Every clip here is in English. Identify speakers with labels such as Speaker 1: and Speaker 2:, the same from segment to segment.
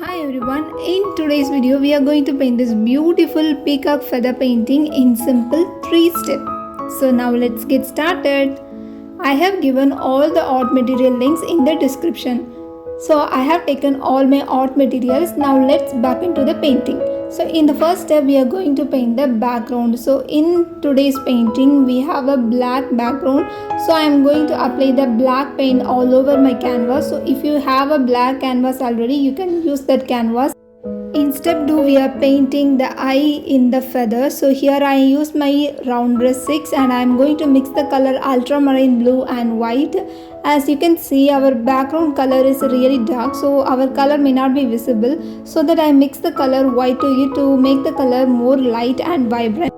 Speaker 1: Hi everyone, in today's video we are going to paint this beautiful peacock feather painting in simple 3 steps. So now let's get started. I have given all the art material links in the description. So I have taken all my art materials. Now let's back into the painting. So in the first step we are going to paint the background. So in today's painting we have a black background. So I am going to apply the black paint all over my canvas. So if you have a black canvas already, you can use that canvas. In step 2 we are painting the eye in the feather. So here I use my round brush 6 and I am going to mix the color ultramarine blue and white. As you can see, our background color is really dark, so our color may not be visible, so that I mix the color white to it to make the color more light and vibrant.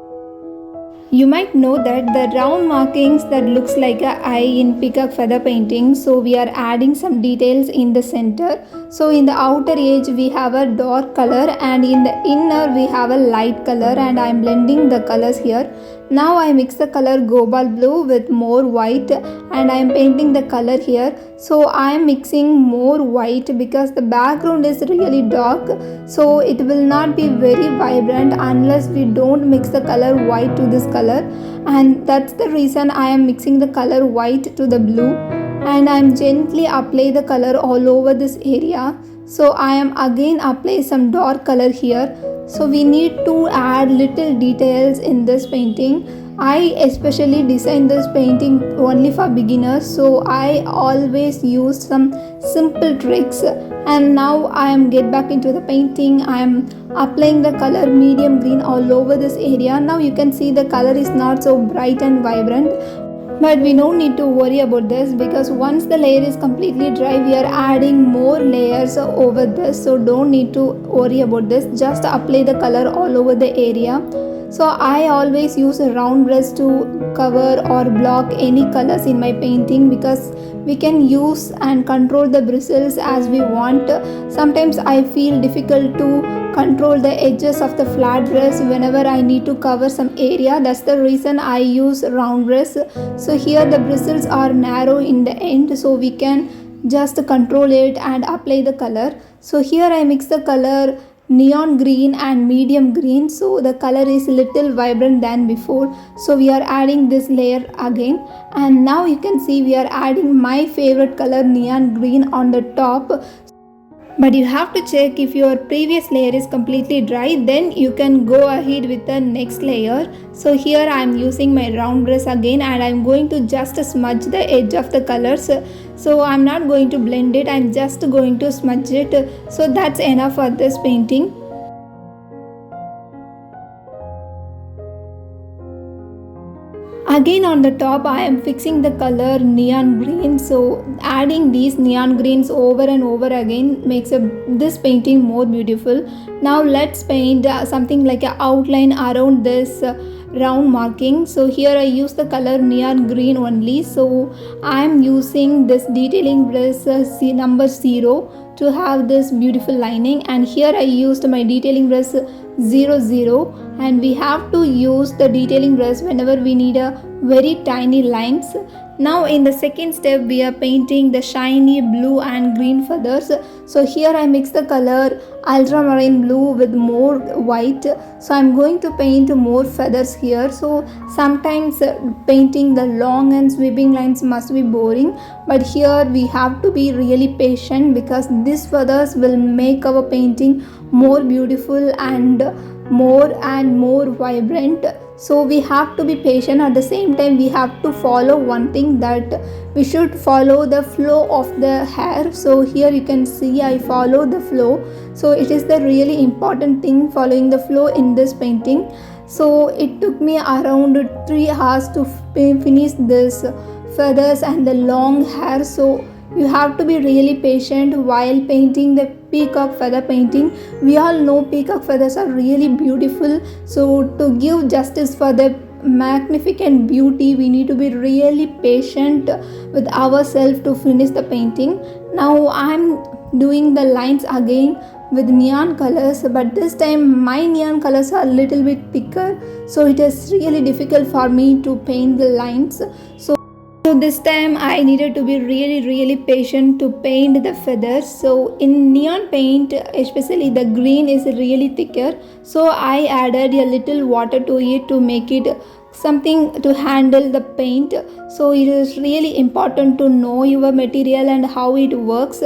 Speaker 1: You might know that the round markings that looks like an eye in peacock feather painting, so we are adding some details in the center. So in the outer edge we have a dark color and in the inner we have a light color, and I am blending the colors here. Now I mix the color cobalt blue with more white and I am painting the color here. So I am mixing more white because the background is really dark, so it will not be very vibrant unless we don't mix the color white to this color, and that's the reason I am mixing the color white to the blue, and I am gently apply the color all over this area. So I am again apply some dark color here. So we need to add little details in this painting. I especially designed this painting only for beginners, so I always use some simple tricks. And now I am get back into the painting. I am applying the color medium green all over this area. Now you can see the color is not so bright and vibrant, but we don't need to worry about this because once the layer is completely dry, we are adding more layers over this. So don't need to worry about this. Just apply the color all over the area. So I always use a round brush to cover or block any colors in my painting because we can use and control the bristles as we want. Sometimes I feel difficult to control the edges of the flat brush whenever I need to cover some area. That's the reason I use round brush. So here the bristles are narrow in the end, so we can just control it and apply the color. So here I mix the color neon green and medium green, so the color is little vibrant than before. So we are adding this layer again, and now you can see we are adding my favorite color neon green on the top. But you have to check if your previous layer is completely dry, then you can go ahead with the next layer. So here I am using my round brush again and I am going to just smudge the edge of the colors. So I am not going to blend it, I am just going to smudge it. So that's enough for this painting. Again on the top I am fixing the color neon green. So adding these neon greens over and over again makes this painting more beautiful. Now let's paint something like an outline around this round marking. So here I use the color neon green only. So I am using this detailing brush number 0 to have this beautiful lining, and here I used my detailing brush 00, and we have to use the detailing brush whenever we need a very tiny lines. Now in the second step we are painting the shiny blue and green feathers. So here I mix the color ultramarine blue with more white. So I'm going to paint more feathers here. So sometimes painting the long and sweeping lines must be boring, but here we have to be really patient because these feathers will make our painting more beautiful and more vibrant. So we have to be patient. At the same time we have to follow one thing, that we should follow the flow of the hair. So here you can see I follow the flow. So it is the really important thing, following the flow in this painting. So it took me around 3 hours to finish this feathers and the long hair. So you have to be really patient while painting the peacock feather painting. We all know peacock feathers are really beautiful, so to give justice for the magnificent beauty we need to be really patient with ourselves to finish the painting. Now I'm doing the lines again with neon colors, but this time my neon colors are a little bit thicker, so it is really difficult for me to paint the lines. So So this time I needed to be really patient to paint the feathers. So in neon paint, especially the green is really thicker. So I added a little water to it to make it something to handle the paint. So it is really important to know your material and how it works.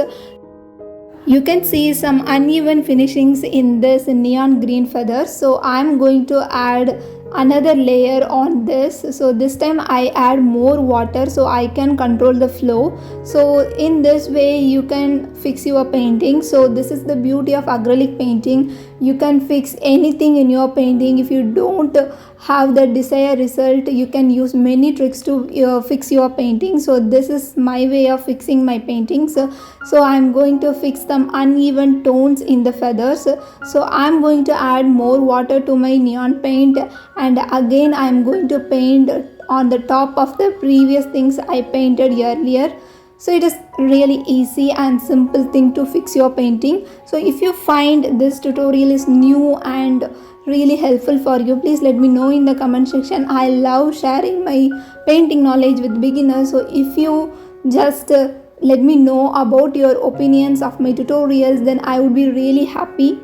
Speaker 1: You can see some uneven finishings in this neon green feather. So I'm going to add another layer on this. So this time I add more water so I can control the flow. So in this way you can fix your painting. So this is the beauty of acrylic painting. You can fix anything in your painting. If you don't have the desired result, you can use many tricks to fix your painting. So this is my way of fixing my paintings. So I'm going to fix some uneven tones in the feathers. So I'm going to add more water to my neon paint, and again I'm going to paint on the top of the previous things I painted earlier. So it is really easy and simple thing to fix your painting. So if you find this tutorial is new and really helpful for you, please let me know in the comment section. I love sharing my painting knowledge with beginners. So if you just let me know about your opinions of my tutorials, then I would be really happy.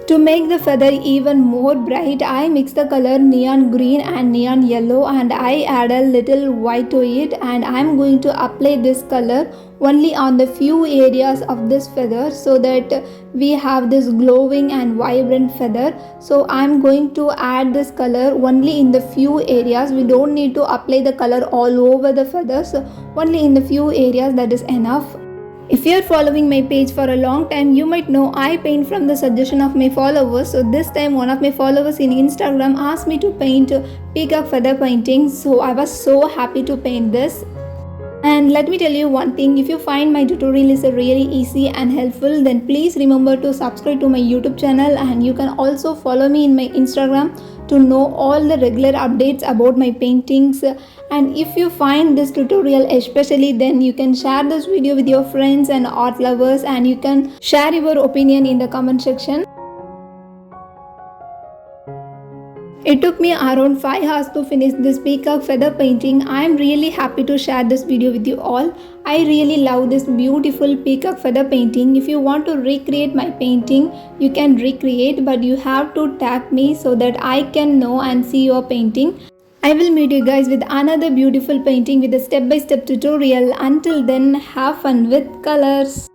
Speaker 1: To make the feather even more bright, I mix the color neon green and neon yellow, and I add a little white to it, and I'm going to apply this color only on the few areas of this feather so that we have this glowing and vibrant feather. So I'm going to add this color only in the few areas. We don't need to apply the color all over the feathers, only in the few areas, that is enough. If you are following my page for a long time, you might know I paint from the suggestion of my followers. So this time one of my followers in Instagram asked me to paint peacock feather painting. So I was so happy to paint this. And let me tell you one thing, if you find my tutorial is really easy and helpful, then please remember to subscribe to my YouTube channel, and you can also follow me in my Instagram to know all the regular updates about my paintings. And if you find this tutorial especially, then you can share this video with your friends and art lovers, and you can share your opinion in the comment section. It took me around 5 hours to finish this peacock feather painting. I am really happy to share this video with you all. I really love this beautiful peacock feather painting. If you want to recreate my painting, you can recreate, but you have to tag me so that I can know and see your painting. I will meet you guys with another beautiful painting with a step-by-step tutorial. Until then, have fun with colors.